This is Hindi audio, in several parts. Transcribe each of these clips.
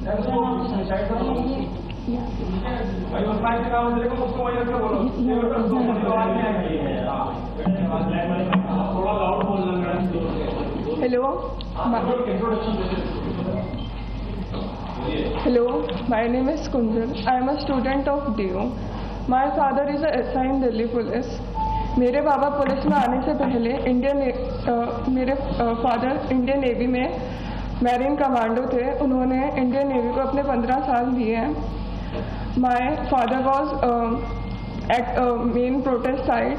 Hello, my name is Kunjal. I am a student of DU. My father is a SI in Delhi Police. मेरे पापा पुलिस में आने से पहले मेरे फादर इंडियन नेवी में मैरीन कमांडो थे. उन्होंने इंडियन नेवी को अपने 15 साल दिए हैं. My father was at main protest site.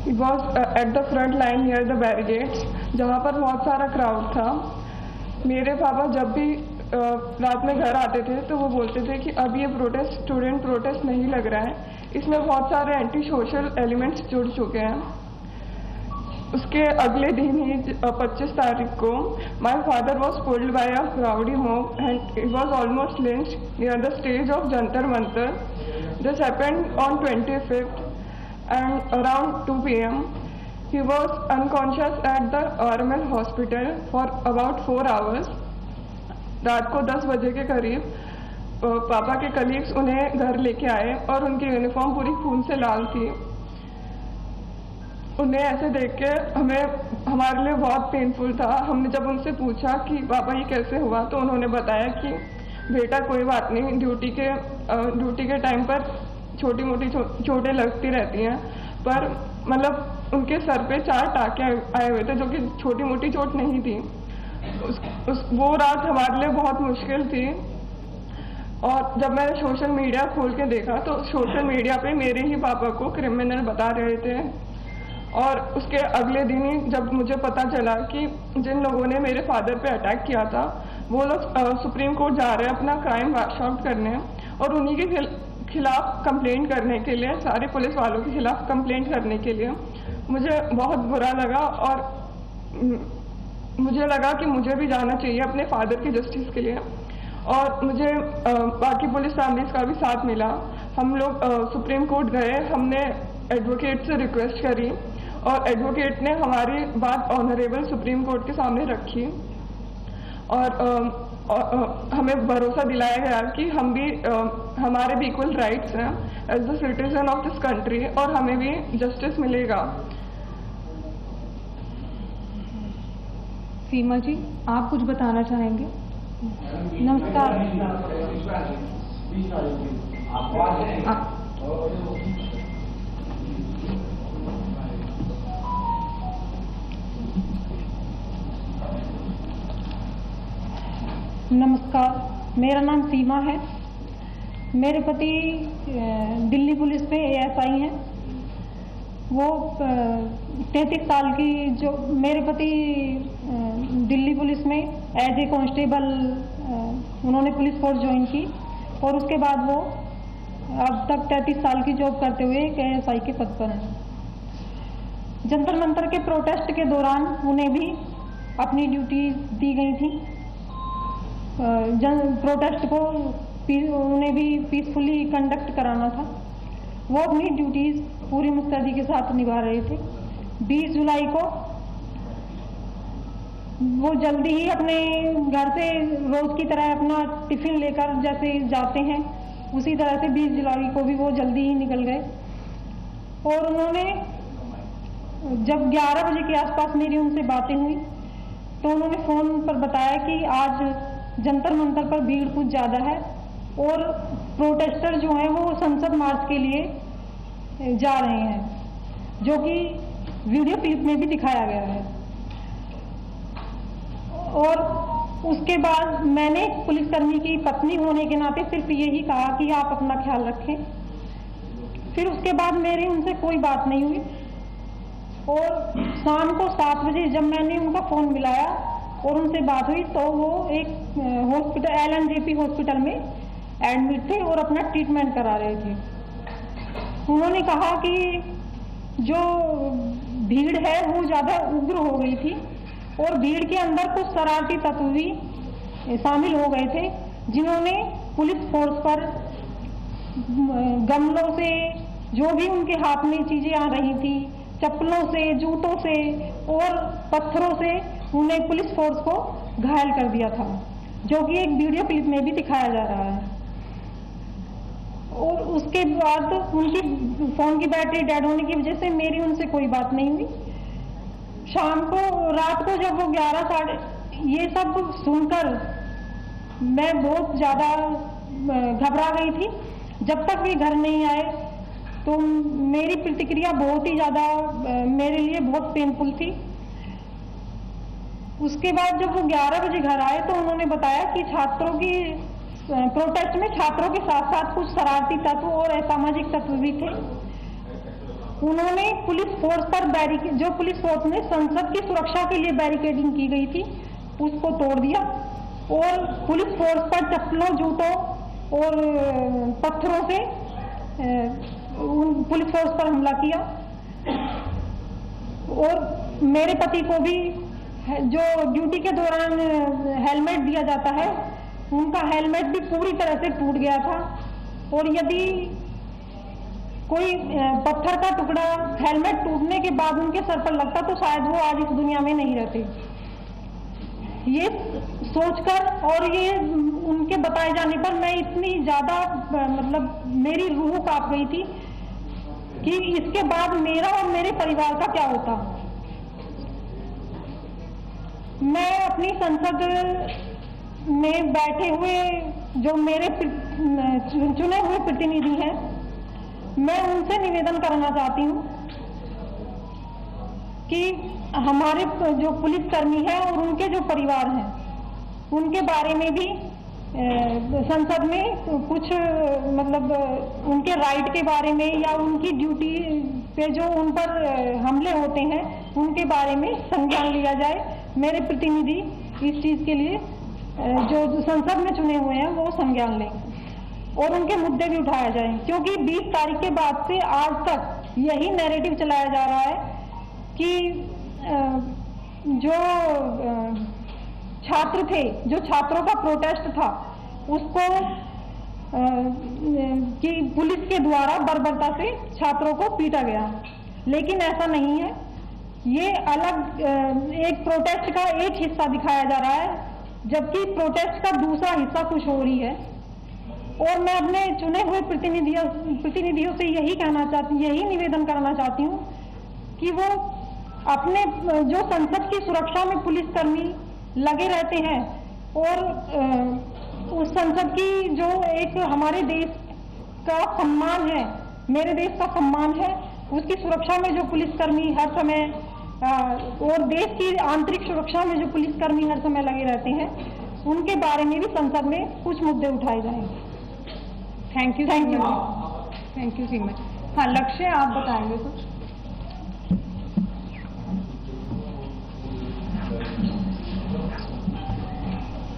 It was at the front line near the barricades, जहाँ पर बहुत सारा क्राउड था. मेरे पापा जब भी रात में घर आते थे तो वो बोलते थे कि अब ये स्टूडेंट प्रोटेस्ट नहीं लग रहा है, इसमें बहुत सारे एंटी सोशल एलिमेंट्स जुड़ चुके हैं. उसके अगले दिन ही 25 तारीख को my father was pulled bye a crowdy mob and it was almost lynched near the stage of Jantar Mantar. This happened on 25th and around 2 PM he was unconscious at the RML hospital for about 4 hours. रात को 10 बजे के करीब पापा के कलीग्स उन्हें घर लेके आए और उनकी यूनिफॉर्म पूरी खून से लाल थी. उन्हें ऐसे देख के हमारे लिए बहुत पेनफुल था. हमने जब उनसे पूछा कि पापा ये कैसे हुआ तो उन्होंने बताया कि बेटा कोई बात नहीं, ड्यूटी के टाइम पर छोटी मोटी चोटें लगती रहती हैं, पर मतलब उनके सर पे 4 टाँके आए हुए थे जो कि छोटी मोटी चोट नहीं थी. वो रात हमारे लिए बहुत मुश्किल थी. और जब मैंने सोशल मीडिया खोल के देखा तो सोशल मीडिया पे मेरे ही पापा को क्रिमिनल बता रहे थे. और उसके अगले दिन ही जब मुझे पता चला कि जिन लोगों ने मेरे फादर पे अटैक किया था वो लोग सुप्रीम कोर्ट जा रहे हैं अपना क्राइम वॉश आउट करने और उन्हीं के खिलाफ कंप्लेंट करने के लिए, सारे पुलिस वालों के खिलाफ कंप्लेंट करने के लिए, मुझे बहुत बुरा लगा. और मुझे लगा कि मुझे भी जाना चाहिए अपने फादर की जस्टिस के लिए. और मुझे बाकी पुलिस फैमिलीज का भी साथ मिला. हम लोग सुप्रीम कोर्ट गए, हमने एडवोकेट से रिक्वेस्ट करी और एडवोकेट ने हमारी बात ऑनरेबल सुप्रीम कोर्ट के सामने रखी. और हमें भरोसा दिलाया गया कि हमारे भी इक्वल राइट्स हैं as the citizen of this country और हमें भी जस्टिस मिलेगा. सीमा जी, आप कुछ बताना चाहेंगे? नमस्कार. नमस्कार, मेरा नाम सीमा है. मेरे पति दिल्ली पुलिस में ASI हैं. वो 33 साल की जो मेरे पति दिल्ली पुलिस में एज ए कांस्टेबल उन्होंने पुलिस फोर्स ज्वाइन की और उसके बाद वो अब तक 33 साल की जॉब करते हुए एक ASI के पद पर हैं. जंतर मंतर के प्रोटेस्ट के दौरान उन्हें भी अपनी ड्यूटी दी गई थी. प्रोटेस्ट को उन्हें भी पीसफुली कंडक्ट कराना था. वो अपनी ड्यूटीज पूरी मुस्तैदी के साथ निभा रहे थे. 20 जुलाई को वो जल्दी ही अपने घर से रोज की तरह अपना टिफिन लेकर जैसे जाते हैं उसी तरह से 20 जुलाई को भी वो जल्दी ही निकल गए. और उन्होंने जब 11 बजे के आसपास मेरी उनसे बातें हुई तो उन्होंने फोन पर बताया कि आज जंतर मंतर पर भीड़ कुछ ज्यादा है और प्रोटेस्टर जो हैं वो संसद मार्च के लिए जा रहे हैं, जो कि वीडियो क्लिप में भी दिखाया गया है. और उसके बाद मैंने पुलिसकर्मी की पत्नी होने के नाते सिर्फ यही कहा कि आप अपना ख्याल रखें. फिर उसके बाद मेरी उनसे कोई बात नहीं हुई. और शाम को 7 बजे जब मैंने उनका फोन मिलाया और उनसे बात हुई तो वो एक हॉस्पिटल LNJP हॉस्पिटल में एडमिट थे और अपना ट्रीटमेंट करा रहे थे. उन्होंने कहा कि जो भीड़ है वो ज़्यादा उग्र हो गई थी और भीड़ के अंदर कुछ शरारती तत्व भी शामिल हो गए थे जिन्होंने पुलिस फोर्स पर गमलों से, जो भी उनके हाथ में चीजें आ रही थी, चप्पलों से, जूतों से और पत्थरों से उन्हें पुलिस फोर्स को घायल कर दिया था, जो कि एक वीडियो क्लिप में भी दिखाया जा रहा है। और उसके बाद उनकी फोन की बैटरी डेड होने की वजह से मेरी उनसे कोई बात नहीं हुई। शाम को, रात को जब वो 11 साढ़े, ये सब सुनकर मैं बहुत ज़्यादा घबरा गई थी। जब तक वे घर नहीं आए तो मेरी प्रतिक्रिया बहुत ही ज़्यादा मेरे लिए बहुत पेनफुल थी। उसके बाद जब वो 11 बजे घर आए तो उन्होंने बताया कि छात्रों की प्रोटेस्ट में छात्रों के साथ साथ कुछ शरारती तत्व और असामाजिक तत्व भी थे। उन्होंने पुलिस फोर्स पर जो पुलिस फोर्स में संसद की सुरक्षा के लिए बैरिकेडिंग की गई थी उसको तोड़ दिया और पुलिस फोर्स पर चप्पलों, जूतों और पत्थरों से पुलिस फोर्स पर हमला किया। और मेरे पति को भी जो ड्यूटी के दौरान हेलमेट दिया जाता है, उनका हेलमेट भी पूरी तरह से टूट गया था। और यदि कोई पत्थर का टुकड़ा हेलमेट टूटने के बाद उनके सर पर लगता तो शायद वो आज इस दुनिया में नहीं रहते। ये सोचकर और ये उनके बताए जाने पर मैं इतनी ज्यादा मतलब मेरी रूह कांप गई थी कि इसके बाद मेरा और मेरे परिवार का क्या होता। मैं अपनी संसद में बैठे हुए जो मेरे चुने हुए प्रतिनिधि हैं, मैं उनसे निवेदन करना चाहती हूँ कि हमारे जो पुलिसकर्मी हैं और उनके जो परिवार हैं उनके बारे में भी संसद में कुछ मतलब उनके राइट के बारे में या उनकी ड्यूटी पे जो उन पर हमले होते हैं उनके बारे में संज्ञान लिया जाए। मेरे प्रतिनिधि इस चीज के लिए जो संसद में चुने हुए हैं वो संज्ञान लें और उनके मुद्दे भी उठाया जाए, क्योंकि 20 तारीख के बाद से आज तक यही नैरेटिव चलाया जा रहा है कि जो छात्र थे, जो छात्रों का प्रोटेस्ट था उसको कि पुलिस के द्वारा बर्बरता से छात्रों को पीटा गया, लेकिन ऐसा नहीं है। ये अलग एक प्रोटेस्ट का एक हिस्सा दिखाया जा रहा है, जबकि प्रोटेस्ट का दूसरा हिस्सा कुछ और ही है। और मैं अपने चुने हुए प्रतिनिधियों से यही कहना चाहती, यही निवेदन करना चाहती हूँ कि वो अपने जो संसद की सुरक्षा में पुलिसकर्मी लगे रहते हैं और उस संसद की जो एक हमारे देश का सम्मान है, मेरे देश का सम्मान है, उसकी सुरक्षा में जो पुलिसकर्मी हर समय और देश की आंतरिक सुरक्षा में जो पुलिसकर्मी हर समय लगे रहते हैं उनके बारे में भी संसद में कुछ मुद्दे उठाए जाएंगे। Thank you so much. हाँ, लक्ष्य आप बताएंगे कुछ?